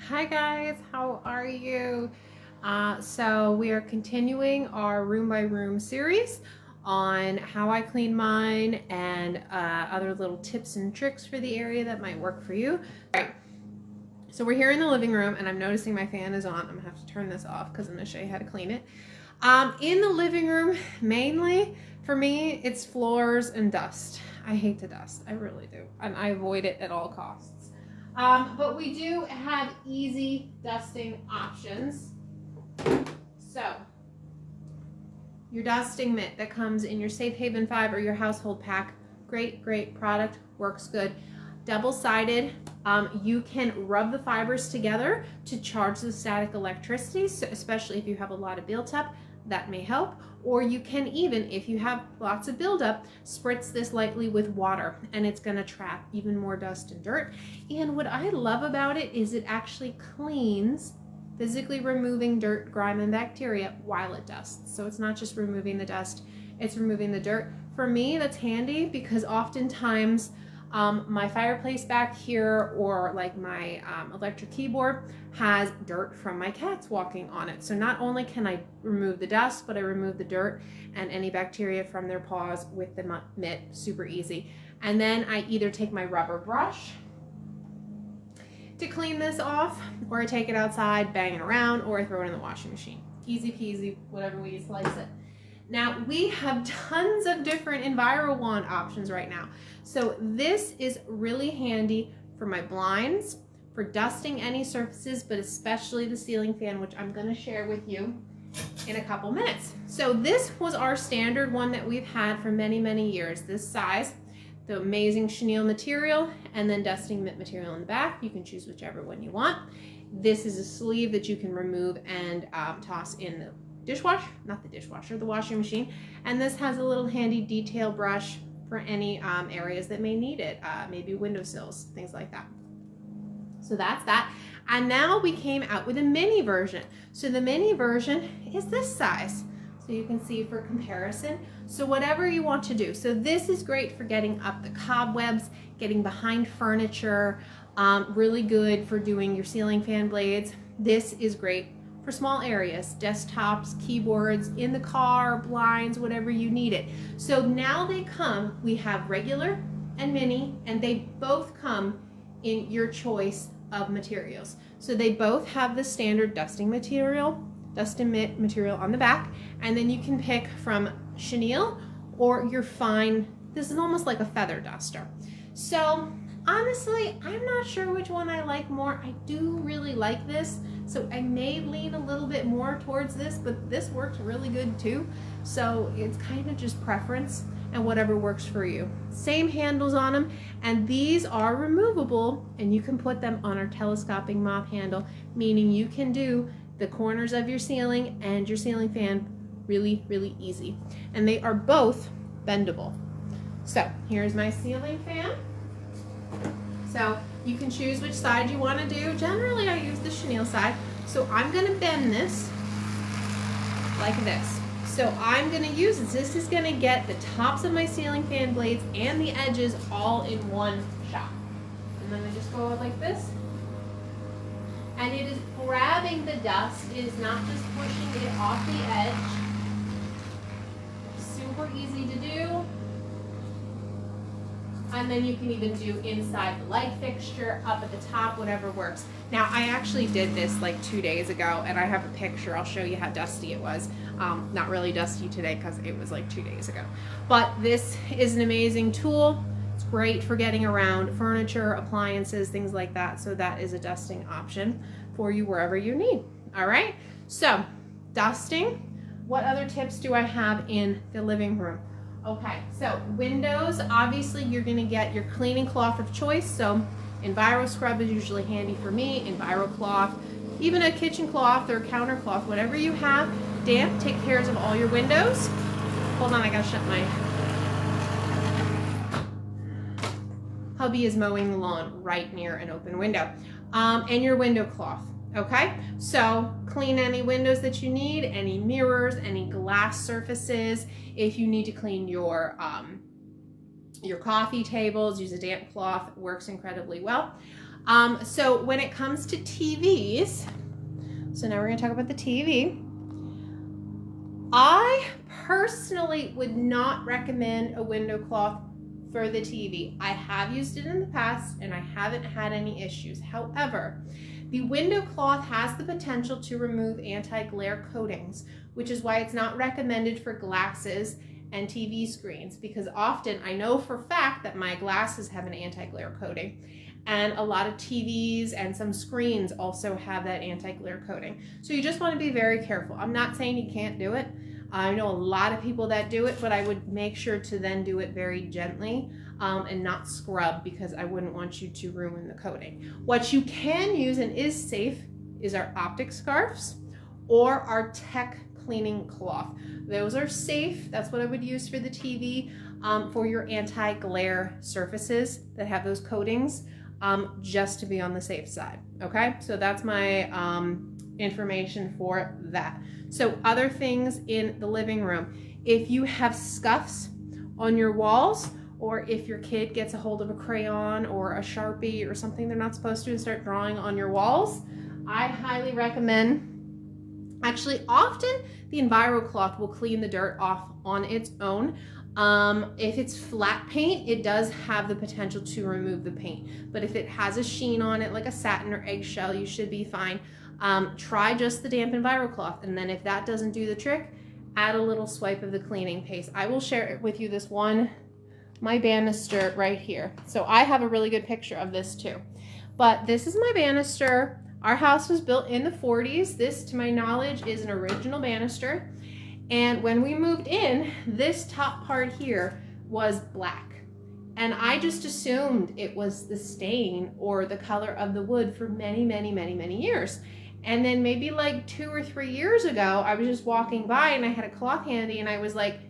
Hi guys, how are you? So we are continuing our room by room series on how I clean mine and other little tips and tricks for the area that might work for you. All right, so we're here in the living room and I'm noticing my fan is on. I'm gonna have to turn this off because I'm gonna show you how to clean it. In the living room, mainly for me, it's floors and dust. I hate to dust, I really do, and I avoid it at all costs. But we do have easy dusting options. So, your dusting mitt that comes in your Safe Haven 5 or your household pack, great product, works good. Double-sided, you can rub the fibers together to charge the static electricity, so especially if you have a lot of built-up, that may help. Or you can even, if you have lots of buildup, spritz this lightly with water and it's gonna trap even more dust and dirt. And what I love about it is it actually cleans, physically removing dirt, grime, and bacteria while it dusts. So it's not just removing the dust, it's removing the dirt. For me, that's handy because oftentimes my fireplace back here or like my electric keyboard has dirt from my cats walking on it. So not only can I remove the dust, but I remove the dirt and any bacteria from their paws with the mitt, super easy. And then I either take my rubber brush to clean this off, or I take it outside, bang it around, or I throw it in the washing machine. Easy peasy, whatever way you slice it. Now, we have tons of different Enviro wand options right now. So this is really handy for my blinds, for dusting any surfaces, but especially the ceiling fan, which I'm gonna share with you in a couple minutes. So this was our standard one that we've had for many years, this size, the amazing chenille material, and then dusting mitt material in the back. You can choose whichever one you want. This is a sleeve that you can remove and toss in the dishwasher, not the dishwasher, the washing machine. And this has a little handy detail brush for any areas that may need it, maybe windowsills, things like that. So that's that. And now we came out with a mini version. So the mini version is this size. So you can see for comparison. So whatever you want to do. So this is great for getting up the cobwebs, getting behind furniture, really good for doing your ceiling fan blades. This is great for small areas, desktops, keyboards, in the car, blinds, whatever you need it. So now they come, we have regular and mini, and they both come in your choice of materials. So they both have the standard dusting material, dust and mitt material on the back, and then you can pick from chenille or your fine, this is almost like a feather duster. So honestly, I'm not sure which one I like more. I do really like this, so I may lean a little bit more towards this, but this works really good too. So it's kind of just preference and whatever works for you. Same handles on them, and these are removable, and you can put them on our telescoping mop handle, meaning you can do the corners of your ceiling and your ceiling fan really easy. And they are both bendable. So here's my ceiling fan. So you can choose which side you want to do. Generally, I use the chenille side. So I'm going to bend this like this. So I'm going to use this. This is going to get the tops of my ceiling fan blades and the edges all in one shot. And then I just go like this. And it is grabbing the dust. It is not just pushing it off the edge. Super easy to do. And then you can even do inside the light fixture, up at the top, whatever works. Now, I actually did this like 2 days ago, and I have a picture. I'll show you how dusty it was. Not really dusty today because it was like 2 days ago. But this is an amazing tool. It's great for getting around furniture, appliances, things like that. So that is a dusting option for you wherever you need. All right, so dusting. What other tips do I have in the living room? Okay, so windows, obviously you're gonna get your cleaning cloth of choice. So Enviro scrub is usually handy for me, Enviro cloth, even a kitchen cloth or counter cloth, whatever you have. Damp, take care of all your windows. Hold on, I gotta shut my... Hubby is mowing the lawn right near an open window. And your window cloth. Okay, so clean any windows that you need, any mirrors, any glass surfaces. If you need to clean your coffee tables, use a damp cloth, works incredibly well. So when it comes to TVs, so now we're going to talk about the TV. I personally would not recommend a window cloth for the TV. I have used it in the past and I haven't had any issues. However, the window cloth has the potential to remove anti-glare coatings, which is why it's not recommended for glasses and TV screens, because often I know for a fact that my glasses have an anti-glare coating, and a lot of TVs and some screens also have that anti-glare coating. So you just want to be very careful. I'm not saying you can't do it. I know a lot of people that do it, but I would make sure to then do it very gently and not scrub, because I wouldn't want you to ruin the coating. What you can use and is safe is our optic scarves or our tech cleaning cloth. Those are safe. That's what I would use for the TV, for your anti-glare surfaces that have those coatings, just to be on the safe side. Okay, so that's my information for that. So other things in the living room, if you have scuffs on your walls, or if your kid gets a hold of a crayon or a Sharpie or something they're not supposed to and start drawing on your walls, I highly recommend, actually often the Enviro cloth will clean the dirt off on its own. If it's flat paint, it does have the potential to remove the paint, but if it has a sheen on it like a satin or eggshell, you should be fine. Try just the damp Enviro cloth, and then if that doesn't do the trick, add a little swipe of the cleaning paste. I will share it with you, this one, my banister right here. So I have a really good picture of this too, but this is my banister. Our house was built in the 40s. This, to my knowledge, is an original banister. And when we moved in, this top part here was black. And I just assumed it was the stain or the color of the wood for many, many, many, many years. And then maybe like 2 or 3 years ago, I was just walking by and I had a cloth handy and I was like,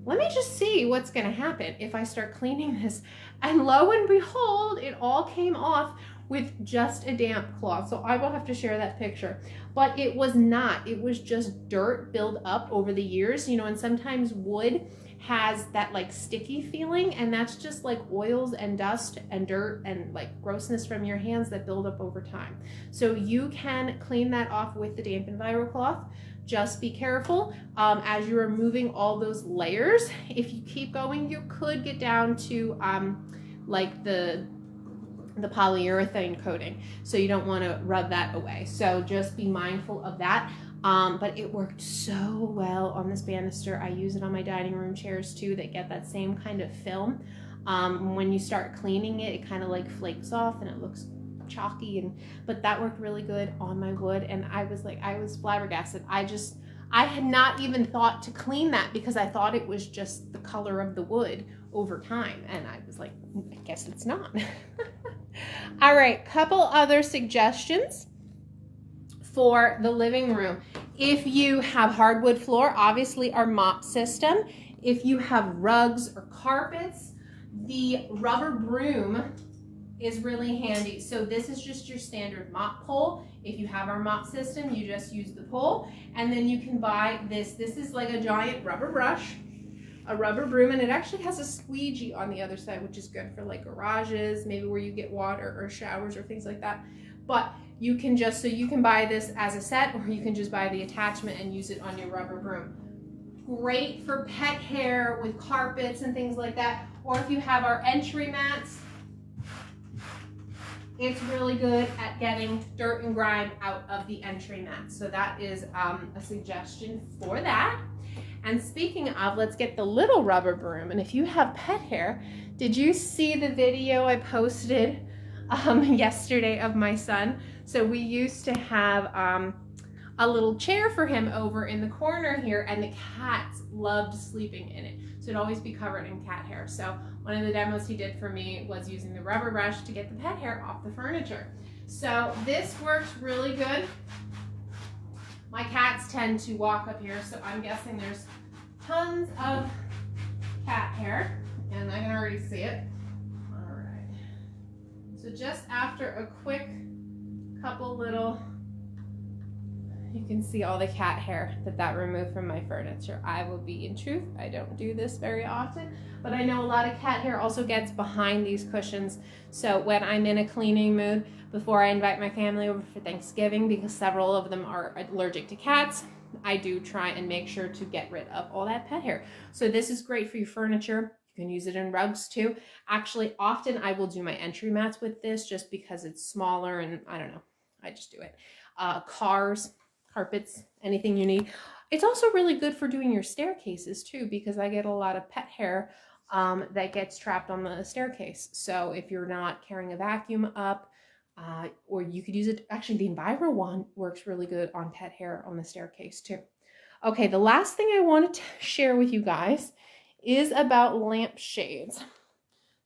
let me just see what's gonna happen if I start cleaning this. And lo and behold, it all came off with just a damp cloth. So I will have to share that picture. But it was not, it was just dirt built up over the years, you know, and sometimes wood has that like sticky feeling, and that's just like oils and dust and dirt and like grossness from your hands that build up over time. So you can clean that off with the damp Enviro cloth. Just be careful as you're removing all those layers. If you keep going, you could get down to like the polyurethane coating, so you don't want to rub that away. So just be mindful of that. But it worked so well on this banister. I use it on my dining room chairs too, that get that same kind of film. When you start cleaning it, it kind of like flakes off and it looks chalky, but that worked really good on my wood. And I was flabbergasted. I had not even thought to clean that because I thought it was just the color of the wood over time. And I was like, I guess it's not. All right, couple other suggestions for the living room. If you have hardwood floor, obviously our mop system. If you have rugs or carpets, the rubber broom is really handy. So this is just your standard mop pole. If you have our mop system, you just use the pole, and then you can buy this. This is like a giant rubber brush, a rubber broom, and it actually has a squeegee on the other side, which is good for like garages, maybe where you get water or showers or things like that. But you can just, so you can buy this as a set, or you can just buy the attachment and use it on your rubber broom. Great for pet hair with carpets and things like that. Or if you have our entry mats, it's really good at getting dirt and grime out of the entry mat. So that is a suggestion for that. And speaking of, let's get the little rubber broom. And if you have pet hair, did you see the video I posted yesterday of my son? So we used to have a little chair for him over in the corner here, and the cats loved sleeping in it. So it'd always be covered in cat hair. So one of the demos he did for me was using the rubber brush to get the pet hair off the furniture. So this works really good. My cats tend to walk up here, so I'm guessing there's tons of cat hair, and I can already see it. All right. So just after a quick couple little You can see all the cat hair that removed from my furniture. I will be in truth, I don't do this very often, but I know a lot of cat hair also gets behind these cushions. So when I'm in a cleaning mood, before I invite my family over for Thanksgiving, because several of them are allergic to cats, I do try and make sure to get rid of all that pet hair. So this is great for your furniture. You can use it in rugs too. Actually, often I will do my entry mats with this just because it's smaller and I don't know, I just do it. Cars, carpets, anything you need. It's also really good for doing your staircases too, because I get a lot of pet hair that gets trapped on the staircase. So if you're not carrying a vacuum up, or you could use it, actually the Enviro wand works really good on pet hair on the staircase too. Okay, the last thing I wanted to share with you guys is about lampshades.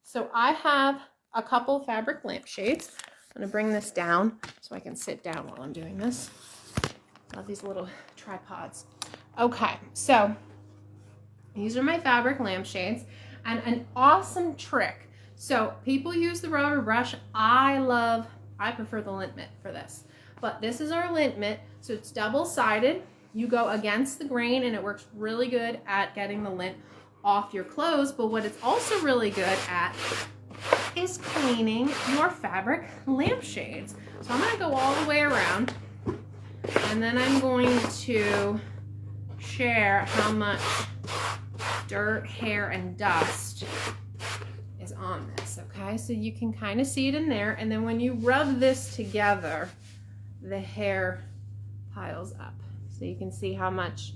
So I have a couple fabric lampshades. I'm gonna bring this down so I can sit down while I'm doing this. Love these little tripods. Okay, so these are my fabric lampshades, and an awesome trick. So people use the rubber brush. I prefer the lint mitt for this, but this is our lint mitt. So it's double-sided. You go against the grain and it works really good at getting the lint off your clothes. But what it's also really good at is cleaning your fabric lampshades. So I'm gonna go all the way around, and then I'm going to share how much dirt, hair, and dust is on this, okay? So you can kind of see it in there, and then when you rub this together, the hair piles up. So you can see how much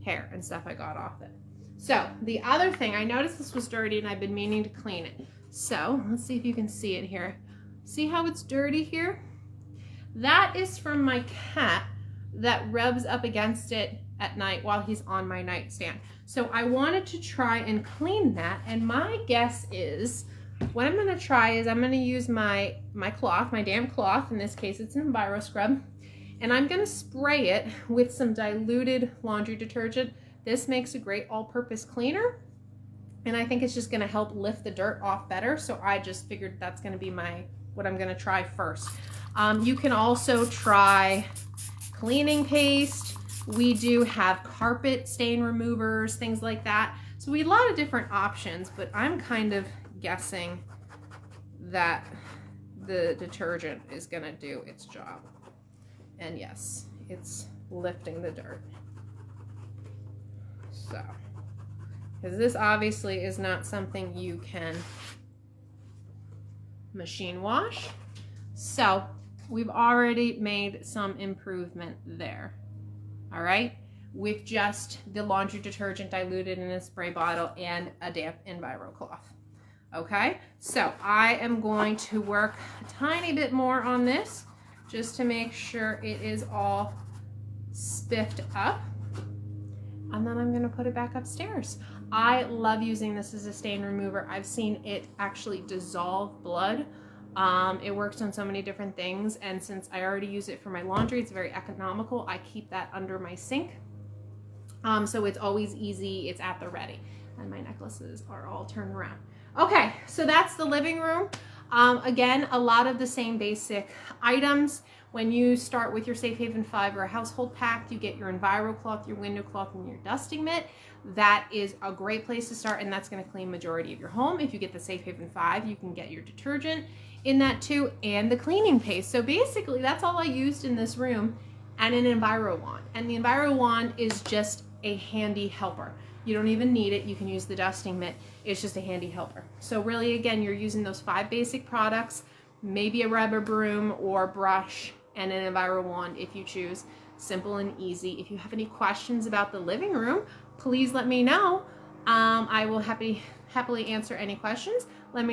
hair and stuff I got off it. So the other thing, I noticed this was dirty and I've been meaning to clean it. So let's see if you can see it here. See how it's dirty here? That is from my cat that rubs up against it at night while he's on my nightstand. So I wanted to try and clean that, and my guess is what I'm gonna try is I'm gonna use my cloth, my damp cloth, in this case it's an Enviro scrub, and I'm gonna spray it with some diluted laundry detergent. This makes a great all-purpose cleaner, and I think it's just gonna help lift the dirt off better, so I just figured that's gonna be what I'm gonna try first. You can also try cleaning paste. We do have carpet stain removers, things like that. So we have a lot of different options, but I'm kind of guessing that the detergent is gonna do its job. And yes, it's lifting the dirt. So, because this obviously is not something you can machine wash. So we've already made some improvement there. All right, with just the laundry detergent diluted in a spray bottle and a damp Enviro cloth. Okay, so I am going to work a tiny bit more on this just to make sure it is all spiffed up, and then I'm gonna put it back upstairs. I love using this as a stain remover. I've seen it actually dissolve blood. It works on so many different things, and since I already use it for my laundry, it's very economical. I keep that under my sink, so it's always easy, it's at the ready, and my necklaces are all turned around. Okay, so that's the living room. Again, a lot of the same basic items. When you start with your Safe Haven 5 or household pack, you get your Enviro cloth, your window cloth, and your dusting mitt. That is a great place to start, and that's going to clean majority of your home. If you get the Safe Haven 5, you can get your detergent in that too, and the cleaning paste. So basically that's all I used in this room, and an Enviro wand. And the Enviro wand is just a handy helper. You don't even need it. You can use the dusting mitt. It's just a handy helper. So really, again, you're using those 5 basic products, maybe a rubber broom or brush, and an Enviro wand if you choose. Simple and easy. If you have any questions about the living room, please let me know. I will happily answer any questions. Let me